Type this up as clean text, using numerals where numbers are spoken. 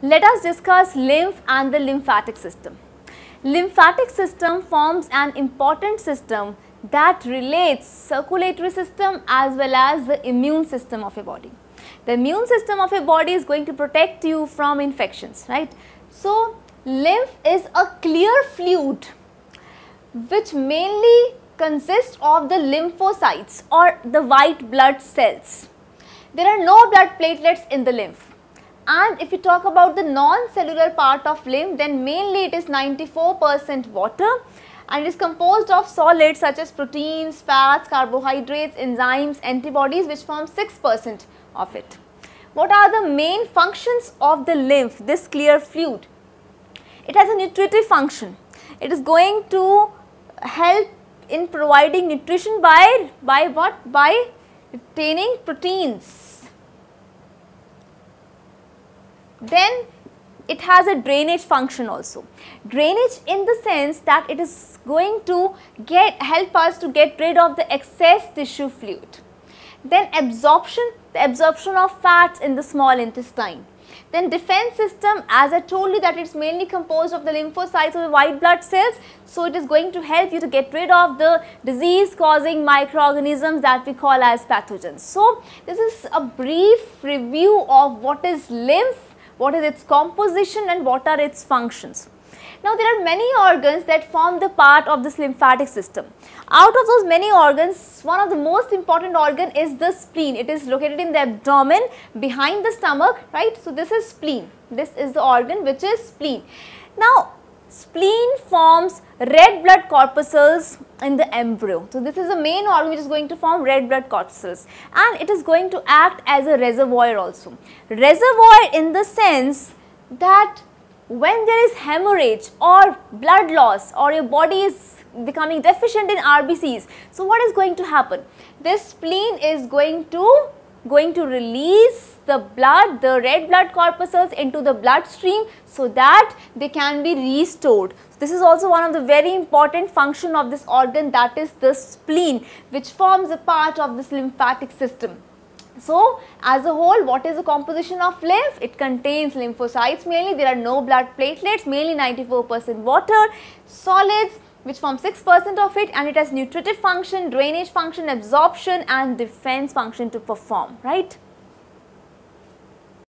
let us discuss lymph and the lymphatic system. Lymphatic system forms an important system that relates circulatory system as well as the immune system of your body. The immune system of your body is going to protect you from infections, right? So, lymph is a clear fluid which mainly consists of the lymphocytes or the white blood cells. There are no blood platelets in the lymph. And if you talk about the non-cellular part of lymph, then mainly it is 94% water and is composed of solids such as proteins, fats, carbohydrates, enzymes, antibodies, which form 6% of it. What are the main functions of the lymph, this clear fluid? It has a nutritive function. It is going to help in providing nutrition by what? By retaining proteins. Then it has a drainage function also. Drainage in the sense that it is going to help us to get rid of the excess tissue fluid. Then absorption, the absorption of fats in the small intestine. Then defense system, as I told you that it is mainly composed of the lymphocytes or the white blood cells. So, it is going to help you to get rid of the disease causing microorganisms that we call as pathogens. So, this is a brief review of what is lymph, what is its composition and what are its functions. Now, there are many organs that form the part of this lymphatic system. Out of those many organs, one of the most important organ is the spleen. It is located in the abdomen behind the stomach, right. So, this is spleen. This is the organ which is spleen. Now, spleen forms red blood corpuscles in the embryo. So, this is the main organ which is going to form red blood corpuscles and it is going to act as a reservoir also. Reservoir in the sense that when there is hemorrhage or blood loss or your body is becoming deficient in RBCs, so what is going to happen? This spleen is going to release the blood, the red blood corpuscles into the bloodstream so that they can be restored. This is also one of the very important function of this organ, that is the spleen, which forms a part of this lymphatic system. So, as a whole, what is the composition of lymph? It contains lymphocytes mainly, there are no blood platelets, mainly 94% water, solids which form 6% of it, and it has nutritive function, drainage function, absorption and defense function to perform, right.